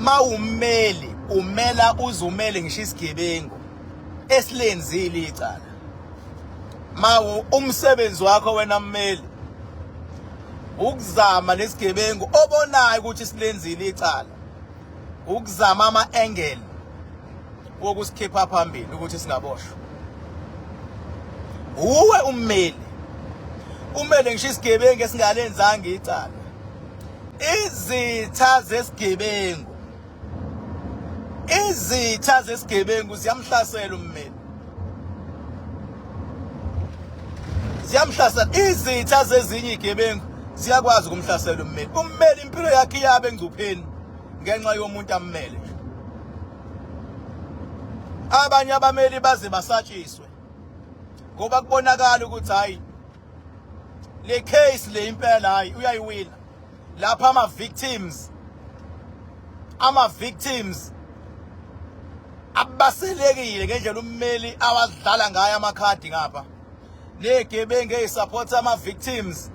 Mawummeli umela uzumele ngisho isigebengu esilenzile icala. Mawu umsebenzi wakho wena mmeli ukuzama lesigebengu obonayo ukuthi silenzile icala. Ukuzama ama-angle wokusikhipha phambili ukuthi singaboshwa. Uwe ummeli umele ngisho isigebengu esingalenzanga icala. Izitha zesigebengu ziyamhlasela ummeli. Ziyamhlasela izitha zezinye igebengu ziyakwazi ukumhlasela ummeli. Ummeli impilo yakhe iyabe engcupheni ngenxa yomuntu ammele. Abanye abameli baze basatshiswe ngoba kubonakala ukuthi hayi le case le impela hayi uyayiwina. Lapha ama-victims abaselekile ngendlela ummeli awadlala ngayo amakhadi ngapha. Negebengu eyisupporta ama-victims.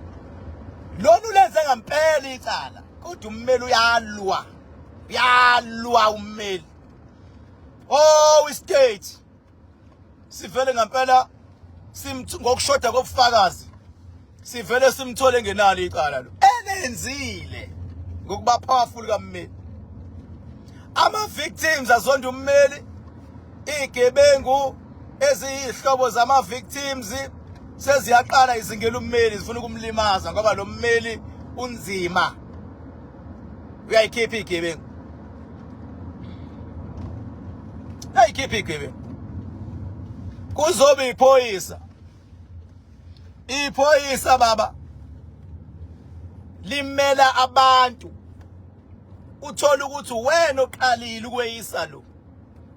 Lona ulenze ngempela icala. Kodwa ummeli uyalwa ummeli. Oh, istate sivele ngempela ngokushoda kobufakazi sivele simthole ngenalo icala lo elenzile ngokuba powerful kammeli. Ama-victims azonda ummeli. Igebengu eziyihlobo zama-victims seziyaqala izingela ummeli zifuna ukumlimaza ngoba lo mmeli unzima. Uyayikhipha igebengu. Uyayikhipha igebengu. Kuzobe iphoyisa. Iphoyisa baba limela abantu. Uthola ukuthi wena oqalile ukweyisa lo.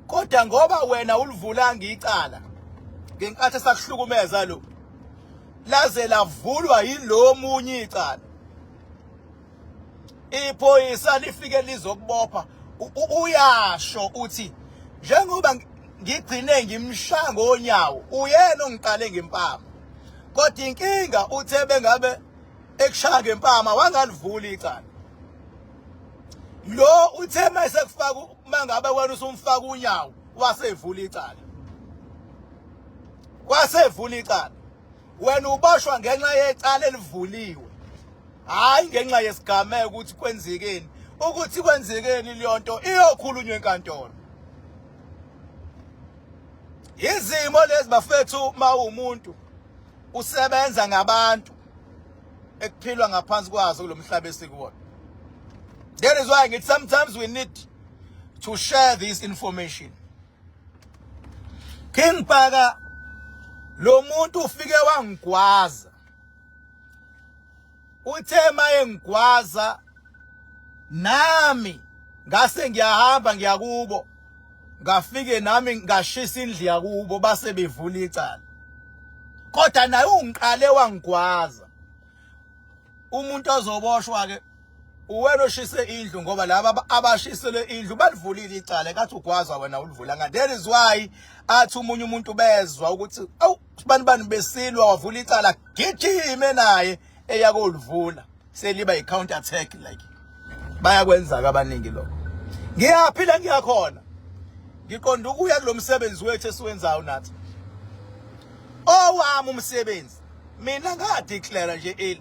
Kodwa ngoba wena ulivulanga icala ngenkathi sakuhlukumeza lo. Laze lavulwa yilo munye icala. Iphoyisa lifike lizokubopha. Uyasho uthi njengoba ngigcine ngimshaya ngonyawo uyena ongiqale ngempama. Kodwa inkinga uthe bengabe ekushaya ngempama wangalivuli icala. Lo uthe mase kufaka mangabe wena usumfaka unyawo wasevula icala. Wasevula icala. Wena uboshwa ngenxa yecala elivuliwe. Hayi ngenxa yesigameko ukuthi kwenzekeni. Ukuthi kwenzekeni leyonto iyokhulunywa enkantolo. Izimo lezi bafethu mawumuntu usebenza ngabantu ekuphilwa ngaphansi kwazo kulomhlaba esikuwona. That is why sometimes we need to share this information. King Paga lo muntu ufike wangigwaza. Uthe maye ngigwaza nami ngase ngiyahamba ngiyakubo. Ngafike nami ngashisa indli yakubo base bevula icala. Kodwa naye ungiqale wangigwaza. Umuntu ozoboshwa ke uwena oshise indlu ngoba laba abashisele indlu balivulile icala kathi ugwaza wena ulivula nga. That is why athi umunye umuntu bezwa ukuthi awu bani besilwa wavula icala gijime naye eyakolivula seliba i-counter attack like bayakwenza abaningi lokho. Ngiyaphila ngiyakhona. Ngiqonda ukuya kulomsebenzi wethu esiwenzayo nathi. Owami umsebenzi mina ngadeclare nje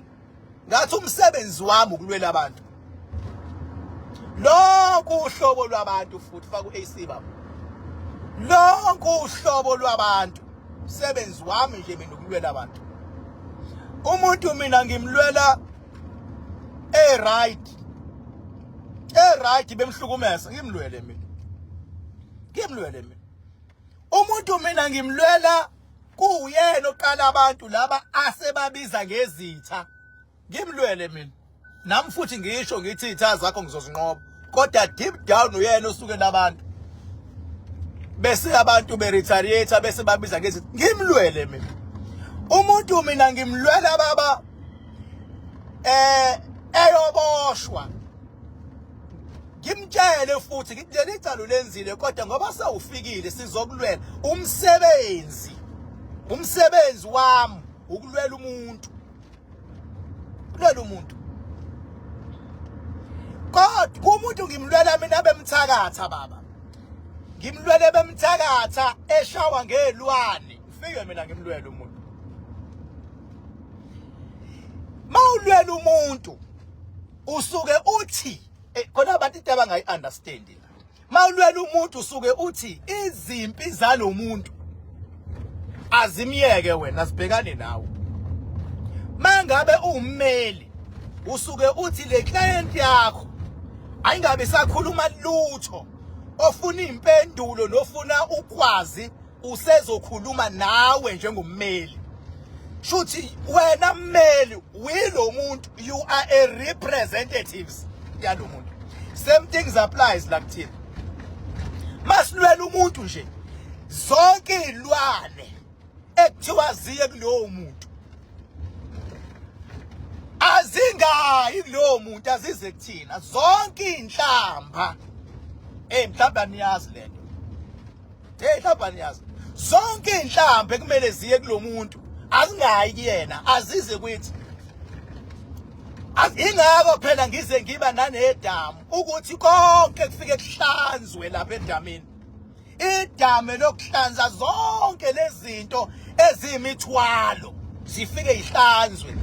ngathi umsebenzi wami ukulwela abantu. Lonke uhlobo lwabantu futhi faka u-AC baba. Lonke uhlobo lwabantu umsebenzi wami nje mina ukulwela abantu. Umuntu mina ngimlwela right bemhlukumeza ngimlwele mina. Umuntu mina ngimlwela kuyena oqala abantu laba asebabiza ngezitha. Ngimlwele mina. Nami futhi ngisho ngithi izitha zakho ngizozinqoba. Kodwa deep down uyena osuke nabantu. Bese abantu beretaliate bese babiza ngezitha. Ngimlwele mina. Umuntu mina ngimlwela baba eyoboshwa. Ngimtshele futhi ngithi leli cala lenzile kodwa ngoba sawufikile sizokulwela umsebenzi wami ukulwela umuntu. Kodwa Kumuntu ngimlwela mina bemthakatha baba. Ngimlwele bemthakatha eshawa ngelwane. Ngifike mina ngimlwele umuntu. Mawulwela umuntu usuke uthi khona abantu into abangayi-understand. Mawulwela umuntu usuke uthi izimpi zalomuntu azimiyeke wena sibhekane nawe. Mangabe ummeli usuke uthi le client yakho ayingabe sakhuluma lutho ofuna impendulo nofuna ukwazi usezokhuluma nawe njengommeli. Shuthi wena mmeli wilo muntu, you are a representatives yalo muntu. Same things applies like thina. Masilwela umuntu nje zonke izilwane ekuthiwa ziye kulowo muntu azingayi kulowo muntu azize kuthina zonke inhlamba. Mhlamba niyazi lento. Mhlamba niyazi. Zonke inhlamba ekumele ziye kulo muntu azingayi kuyena azize kuthi. Ingakho phela ngize ngiba nanedamu ukuthi konke kufike kuhlanzwe lapha edamini. Idame lokuhlanza zonke lezinto ezimithwalo zifike ihlanzwe.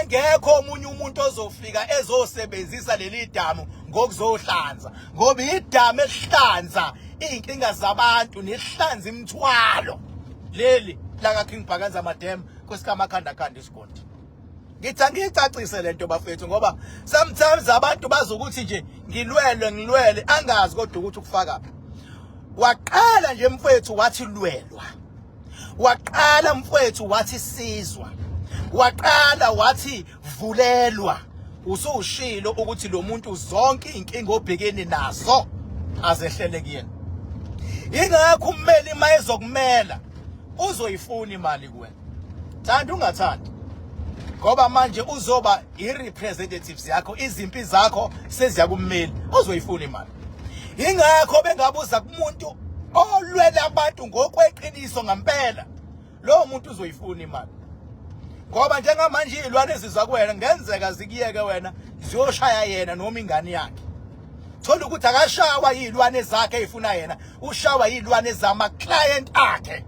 Engekho omunye umuntu ozofika ezosebenzisa leli damu ngokuzohlanza ngoba idamu ehlanza inkinga zabantu nehlanza imithwalo leli la King Bhakanza Madam kusikamakhanda khanda isigodi. Ngithi ngicacise lento bafethu ngoba sometimes abantu bazokuthi nje ngilwele angazi kodwa ukuthi ukufaka. Waqala nje mfethu wathi lwelwa. Waqala mfethu wathi sizwa. Waqala wathi vulelwa. Usushilo ukuthi lo muntu zonke inkinga obhekene nazo azehlele kuyena. Ingakho ummeli mayezokumela uzoyifuna imali kuwena. Thanda ungathandi. Ngoba manje uzoba i-representatives yakho, izimpi zakho seziyakummeli, uzoyifuna imali. Ingakho bengabuza kumuntu olwela abantu ngokweqiniso ngempela, lo muntu uzoyifuna imali. Ngoba njengamanje izilwane ezizwa kuwena ngenzeka zikiyeke wena ziyoshaya yena noma ingane yakhe. Thola ukuthi akashawa izilwane zakhe ezifuna yena, ushawa izilwane zama client akhe.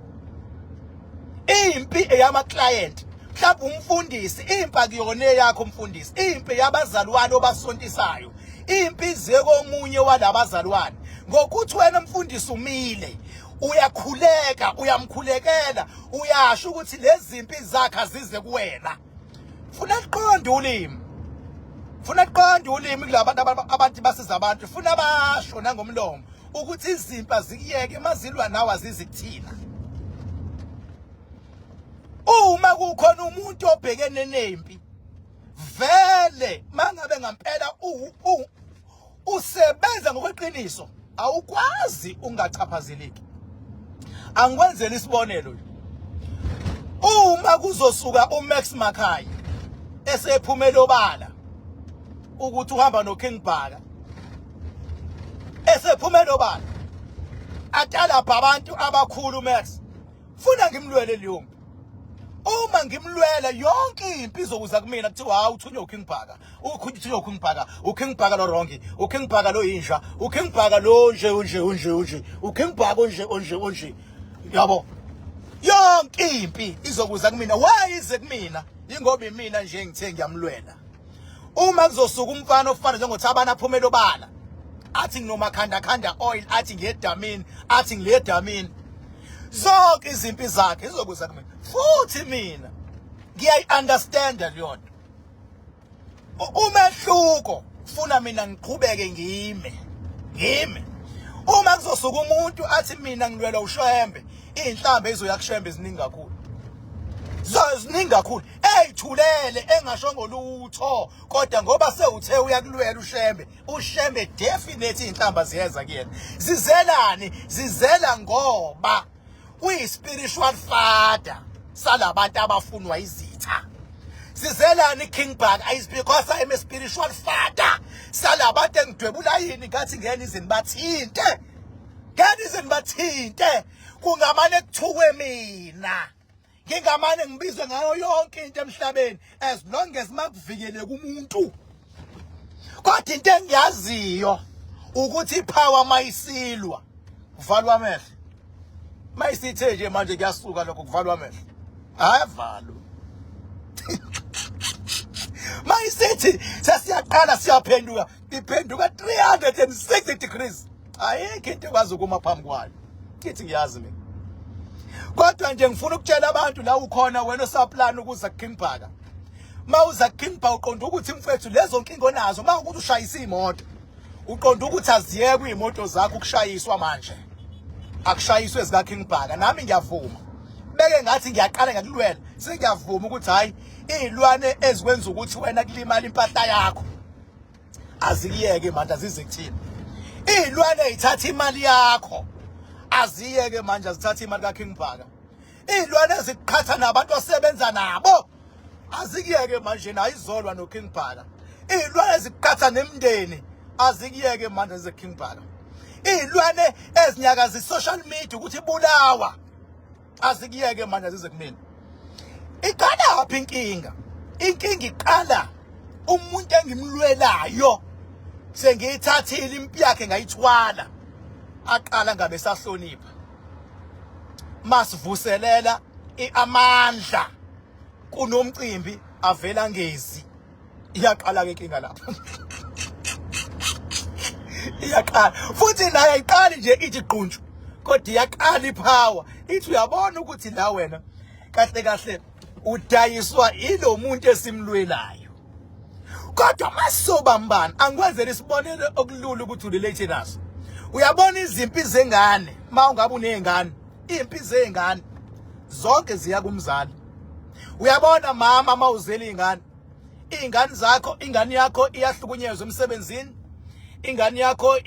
Impi eyama client. Mhlawumbe umfundisi impi akuyona yakho umfundisi, impi yabazalwane obasontisayo, impi zekomunye walabazalwane. Ngokuthi wena mfundisi umile, uyakhuleka, uyamkhulekela, uyasho ukuthi lezi zimpi zakhe azize kuwena. Funa uqonde ulimi. Funa uqonde ulimi kulabantu abantu basiza abantu, funa basho nangomlomo ukuthi izimpi azikiyeke emazilwa nawe azizi kuthina. Uma kukhona umuntu obhekene nempi vele mangabe ngempela usebenza ngokweqiniso awukwazi ungachaphazeleki. Angikwenzela isibonelo. Uma kuzosuka uMax Makhaya esephumela obala ukuthi uhamba noKing Bhaka esephumela obala atala abantu abakhulu Max funa ngimlwele leyo. Uma ngimlwela yonke impi izokuza kumina kuthiwa hawu uthunywa uKing Bhaka. Ukuthunywa uKing Bhaka, uKing Bhaka lo wrong, uKing Bhaka lo inja, uKing Bhaka lo nje, uKing Bhaka onje. Yabo. Yonke impi izokuza kumina. Why ize kumina? Ingoba imina nje ngithe ngiyamlwela. Uma kuzosuka umfana ofana njengoThabana aphumela obala, athi nginomakhanda oil, athi ngiyedamini, athi ngiyedamini. Zonke izimpi zakhe izokuza kumina. Futhi mina ngiyayi-understand leyo nto. Umehluko ufuna mina ngiqhubeke ngime. Uma kuzosuka umuntu athi mina ngilwela uShembe, inhlamba ezoya kuShembe ziningi kakhulu. Ziningi kakhulu. Eyithulele engashongo lutho, kodwa ngoba sewuthe uyakulwela uShembe definitely inhlamba ziyeza kuyena. Zizelani? Zizela ngoba uyi-spiritual father salabantu abafunwa izitha. Sizelani King Bhaka is because I am a spiritual father salabantu engidwebula yini ngathi ngene izini bathinte kungamane kuthuke mina ngingamane ngibizwe ngayo yonke into emhlabeni as long as makuvikele kumuntu. kodwa into engiyaziyo ukuthi ipower mayisilwa kuvalwa amehlo. Mayisithe nje manje kuyasuka lokho kuvalwa amehlo. Hayivalwa. Mayisithi sesiyaqala siyaphenduka, iphenduka 360 degrees. Ayikho into ekwazi ukuma phambi kwayo. Kithi ngiyazi mina. Kodwa nje ngifuna ukutshela abantu la ukhona wena osaplana ukuza kuKing Bhaka. Mawuza kuKing Bhaka uqonda ukuthi mfethu lezo nkinga onazo mawukuthi ushayisa imoto. Uqonda ukuthi aziyeke imoto zakho ukushayiswa manje. Akushayiswe zika King Bhaka. Nami ngiyavuma. Beke ngathi ngiyaqala ngakulwela. Sengiyavuma ukuthi hayi izilwane ezikwenza ukuthi wena kulimala impahla yakho azikiyeke manje azize kuthina. Izilwane ezithatha imali yakho aziyeke manje azithatha imali kaKing Bhaka. Izilwane eziqhatha nabantu asebenza nabo azikiyeke manje nayizolwa noKing Bhaka. Izilwane eziqhatha nemndeni azikiyeke manje zeKing Bhaka. Izilwane ezinyakaza social media ukuthi ibulawa azikiyeke manje azize kumina. Iqala apha inkinga. Inkinga iqala umuntu engimlwelayo sengiyithathile impi yakhe ngayithwala. Aqala ngabe sahlonipha. Masivuselela amandla kunomcimbi avela ngezi. Iyaqala ke inkinga lapha. Iyaqala. Futhi naye ayiqali nje ithi quntshu. Kodwa iyaqala ipower. Ithi uyabona ukuthi la wena kahle kahle udayiswa ilo muntu esimlwelayo. Kodwa masobambana angikwenzela isibonelo okulula ukuthi urelate naso. Uyabona izimpi zengane mawungabe unezingane, impi zengane zonke ziya kumzali. Uyabona mama mawuzela izingane, izingane zakho, ingane yakho iyahlukunyezwa emsebenzini, ingane yakho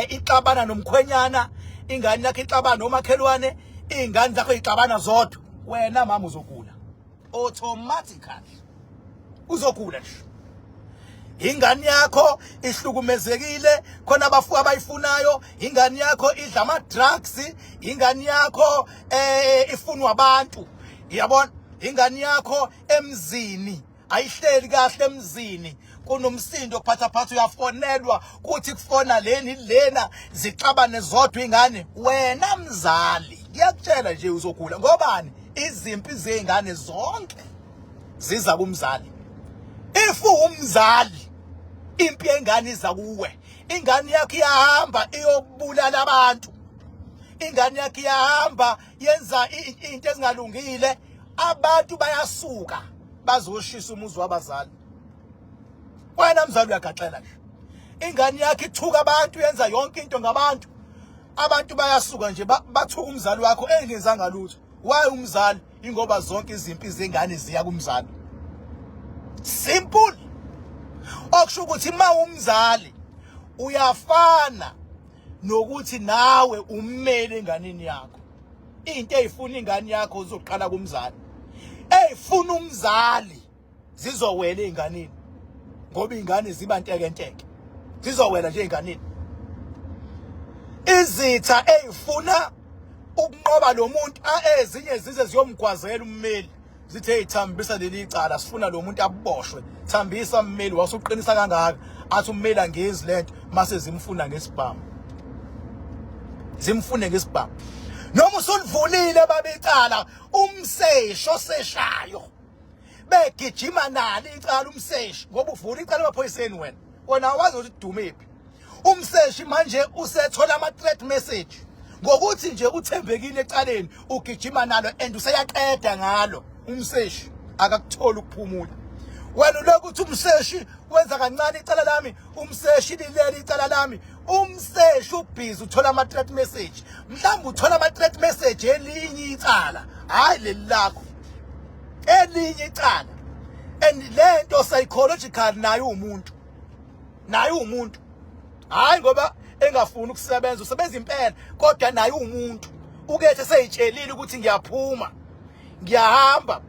ixabana nomkhwenyana, ingane yakho ixabana nomakhelwane, izingane zakho ixabana zodwa. Wena mama uzogula automatically, uzogula nje. Ingane yakho ihlukumezekile khona abafu abayifunayo, ingane yakho idla ama drugs, ingane yakho ifunwa abantu. Yabona ingane yakho emzini ayihleli kahle emzini, kunomsindo kuphatha uyafonelwa kuthi kufona lena zixabane zodwa ingane. Wena mzali ngiyakutshela nje uzogula. Ngobani? Izimpi zengane zonke ziza kumzali. If umzali impi yengane iza kuwe, ingane yakho iyahamba iyobulala abantu, ingane yakho iyahamba yenza into ezingalungile, abantu bayasuka bazoshisa umuzi wabazali. Wena mzali uyagaxela nje. Ingane yakho ithuka abantu, yenza yonke into ngabantu, abantu bayasuka nje bathuka umzali wakho engenzanga lutho. Why umzali? Ingoba zonke izimpi zengane ziya kumzali. Simple. Okusho ukuthi uma umzali uyafana nokuthi nawe ummeli enganeni yakho. Into ezifuna ingane yakho uzoqala kumzali. Ezifuna umzali zizowela enganeni. Ngoba ingane ziba ntekenteke. Zizowela nje enganeni. Izitha ezifuna ukunqoba lo muntu ezinye zize ziyomgwazela ummeli. Zithe ithambisa leli icala sifuna lo muntu abuboshwe. Thambisa ummeli wasuqinisa kangaka athi ummeli angezi lento mase zimfuna ngesibhamu. Zimfune ngesibhamu. Noma usulivulile babecala umsesho seshayo. Begijima nalo icala umseshi ngoba uvula icala emaphoyiseni wena. Wona awazi ukuthi dumephi. Umseshi manje usethola ama threat message. Ngokuthi nje uthembekile ecaleni ugijima nalo and useyaqeda ngalo. Umseshi akakuthola ukuphumula. Wena lokuthi umseshi wenza kancane icala lami, umseshi lileli icala lami, umseshi ubhizi uthola ama threat message. Mhlawumbe uthola ama threat message elinye icala, hayi leli lakho. Elinye icala. And lento psychological nayo umuntu. Nayo umuntu. Hayi ngoba engafuni ukusebenza, usebenza impela, kodwa nayo umuntu. Ukethe seyitshelile ukuthi ngiyaphuma. Ngiyahamba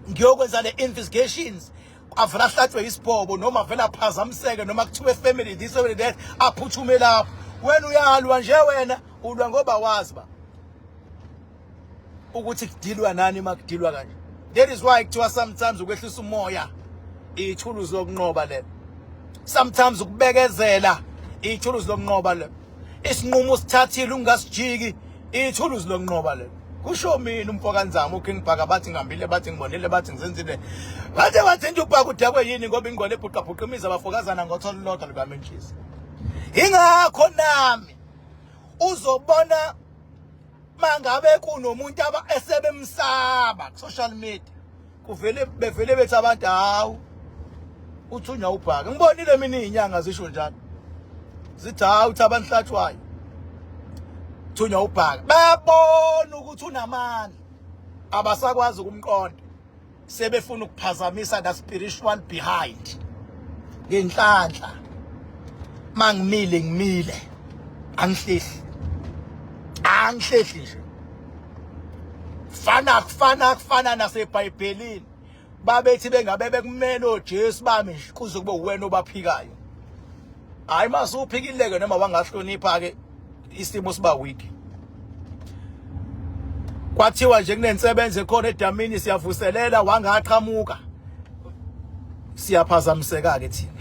ngiyokwenza le investigations, avela hlatshwe isibhobo noma vela phazamiseke noma kuthiwe family this family that aphuthume lapho. Wena uyalwa nje, wena ulwa ngoba wazi ba ukuthi kudilwa nani makudilwa kanje. That is why kuthiwa sometimes ukwehlisa umoya ithuluzi lokunqoba le. Sometimes ukubekezela ithuluzi lokunqoba le. Isinqumo sithathile ungasijiki ithuluzi lokunqoba le. Kusho mina umfokanzama uKing Bhaka bathi ngihambile bathi ngibonile bathi ngizenzile. Bathi nje uBhaka udakwe yini ngoba ingqondo ebhuqabhuqa imiza abafokazana ngotholo lodwa likaMentshisi. Ingakho nami uzobona mangabe kunomuntu esebemsaba ku social media bevele bethi abantu hawu uthunywa uBhaka. Ngibonile mina izinyanga zisho njalo. Zithi hawu uthi abantu hlatshwayo. Thunywa uBhaka. Babona ukuthi unamandla. Abasakwazi ukumqonda. Sebefuna ukuphazamisa the spiritual behind. Ngenhlanhla. Ngimile. Angihlehli. Angihlehli nje. Kufana naseBhayibhelini. Babethi bengabe bekumele oJesu bami kuze kube uwena obaphikayo. Hayi masuphikileke noma wangahlonipha ke isimo siba weak. Kwathiwa nje kunensebenze ekhona edamini siyavuselela wangaqhamuka. Siyaphazamiseka ke thina.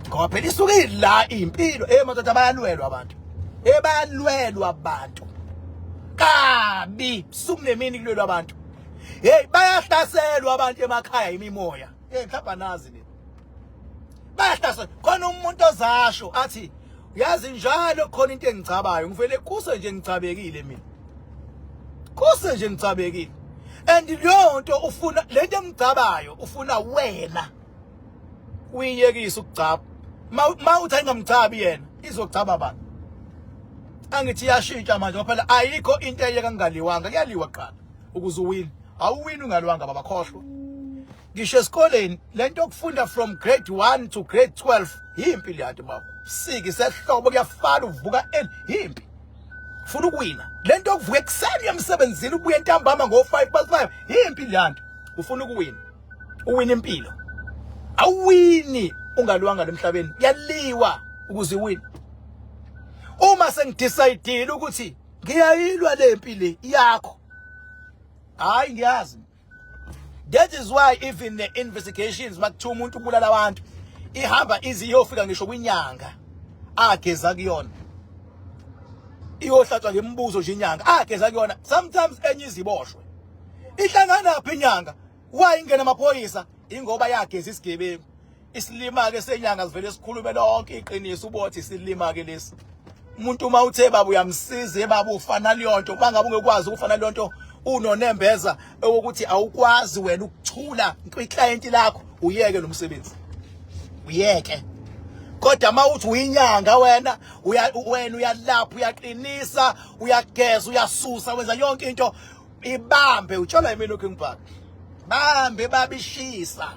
Ngoba phela isuke la impilo madoda bayalwelwa abantu. Bayalwelwa abantu. Kabi sumnemini kulwelwa abantu. Bayahlaselwa abantu emakhaya imimoya. Mhlawumbe nazi le. Bayahlaselwa. Khona umuntu ozasho athi uyazi njalo khona into engicabayo ngivele kuse nje ngicabekile mina. Kuse nje ngicabekile. And leyo nto ufuna lento engicabayo ufuna wena uyiyekisa ukucaba. Mawuthi ayingamcabi yena izocaba abantu. Angithi yashintsha manje ngoba phela ayikho into eyeka ngaliwanga kuyaliwa qala ukuze uwini. Awuwini ungaliwanga babakhohlwa. Ngisho esikoleni lento okufunda from grade 1 to grade 12 impilo yathi baba. Siki sehlobo kuyafana uvuka impi. Ufuna ukuwina. Lento okuvuka ekseni emsebenzini ubuye entambama ngo5:05 impilo yantu. Ufuna ukuwina. Uwina impilo. Awuwini ungaliwanga emhlabeni. Yaliwa ukuze uwine. Uma sengidecide ukuthi ngiyayilwa lempilo yakho. Hayi ngiyazi. That is why even the investigations makuthiwa umuntu ubulala abantu ihamba iziyofika ngisho kwinyanga ageza kuyona. Iyohlatshwa ngemibuzo nje inyanga ageza kuyona. Sometimes enye iziboshwe. Ihlangana lapha inyanga wayingena amaphoyisa ingoba yageza isigebengu. Isilima ke senyanga sivele sikhulume lonke iqiniso ubothi isilima ke lesi. Umuntu uma uthe baba uyamsiza baba ufana leyonto bangabe ungekwazi ukufana leyonto unonembeza ukuthi awukwazi wena ukuthula kwiclient lakho uyeke nomsebenzi. Uyeke. Kodwa mawuthi uyinyanga wena uyalapha uyaqinisa uyageza uyasusa wenza yonke into ibambe utshola yimini uKing Bhaka. Bambe babishisa.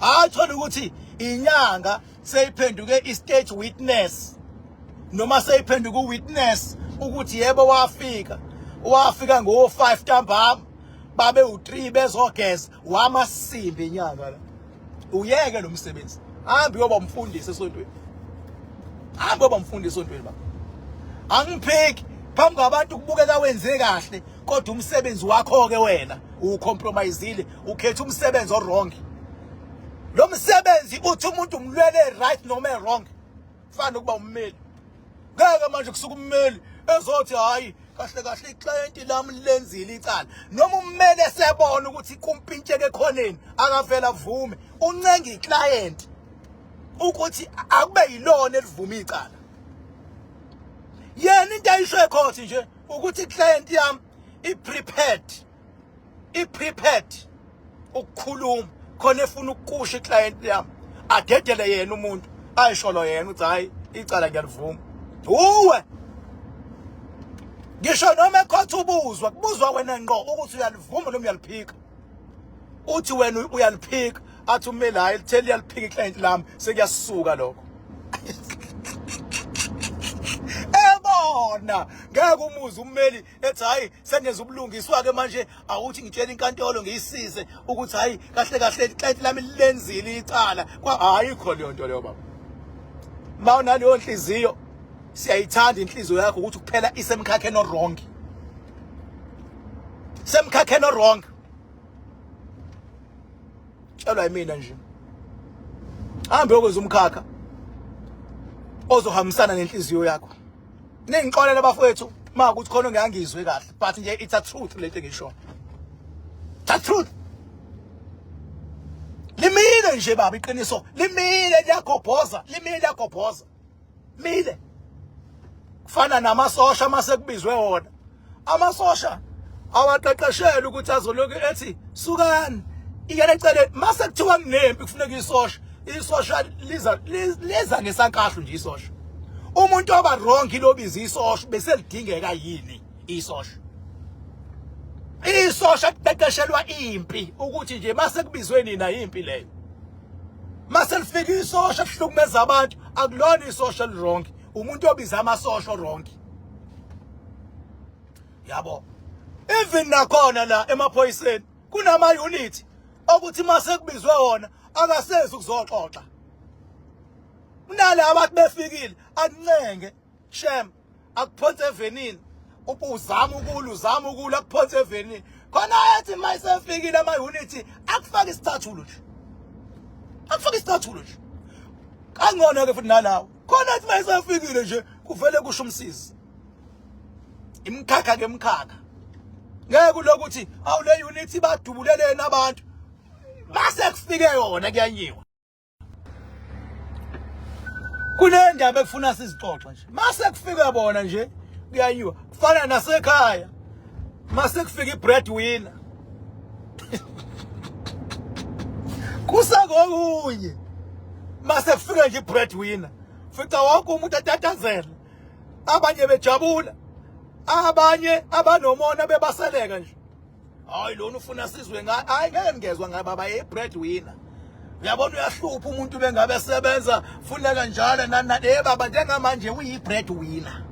Athola ukuthi inyanga seyiphenduke istate witness. Noma seyiphenduka uwitness ukuthi yebo wafika ngo5 ntambama babe u3 bezogeza wamasimbi inyanga la. Uyeke lo msebenzi. Hambi yoba umfundisi esontweni. Hambi yoba umfundisi esontweni baba. Angiphiki phambi kwabantu kubukeka wenze kahle kodwa umsebenzi wakho ke wena ucompromiseile ukhetha umsebenzi wrong. Lo msebenzi uthi umuntu umlwele right noma wrong. Kufanele ukuba ummeli. Ngeke manje kusuka ummeli ezothi hayi kahle iclient lami lenzile icala noma ummeli esebona ukuthi kumpintsheke khoneni akavela vume uncenga iclient ukuthi akube yilona elivuma icala. Yena into ayisho ecourt nje ukuthi iclient yami i-prepared ukukhuluma khona efuna ukukusha iclient yami adedele yena umuntu ayisholo yena uthi hayi icala ngiyalivuma. Uwe ngisho noma ekhotha kubuzwa wena ngqo ukuthi uyalivuma noma uyaliphika. Uthi wena uyaliphika athi umeli hayi litheli yaliphika iclient lami sekuyasuka lokho. Ebona ngeke umuzi ummeli ethi hayi sengenza ubulungiswa ke manje awuthi ngitshela inkantolo ngiyisize ukuthi hayi kahle iclient lami lenzile icala ayikho leyo nto leyo baba. Mawunaleyo nhliziyo siyayithanda inhliziyo yakho ukuthi kuphela isemkhakheni wrong. Semkhakheni wrong. Tshelwa yimina nje. hambe ukwenza umkhakha ozohambisana nenhliziyo yakho. Ningixolele bafowethu makuthi khona ngiyangizwe kahle, but nje it's a truth lento engisho. It's a truth. Limile nje baba iqiniso, limile liyagobhoza, limile liyagobhoza. Mile. Kufana namasosha mase kubizwe wona. Amasosha awaqeqeshela ukuthi azoloku ethi sukani. Iyena ecele mase kuthiwa kunempi kufuneka isosha. Isosha liza ngesankahlo nje isosha. Umuntu oba wrong ilobiza isosha bese lidingeka yini isosha. Isosha kuqeqeshelwa impi ukuthi nje mase kubizwe nina impi leyo. Mase lifika isosha kuhlukumeza abantu akulona isosha wrong. Umuntu obiza amasosha wrong. Yabo. Even nakhona la emaphoyiseni kunama unit okuthi mase kubizwe wona akasezi ukuzoxoxa. Unala abantu befikile akuncenge shem akuphonse evenini uzama ukula akuphonse evenini khona yathi mayisefikile ama unit akufaka isithathulo nje. Akufaka isithathulo nje. Kangona ke futhi nalawo khona yathi mayisefikile nje kuvele kusho umsizi. Imkhakha ke imkhakha. Ngeke kulokuthi awule unit badubulelene abantu. Mase kufike yona kuyanyiwa. Kule ndaba ekufuna sizixoxa nje. Mase kufike bona nje kuyanyiwa. Kufana nasekhaya. Mase kufika ibreadwinner. Kusakokunye. Mase kufika nje ibreadwinner. Fica wonke umuntu atatazela. Abanye bejabula. Abanye abanomona bebaseleka nje. Hayi lona ufuna sizwe hayi ngeke ngezwe ngababa ibreadwinner. Uyabona uyahlupha umuntu bengabe sebenza funeka njalo baba njengamanje uyibreadwinner.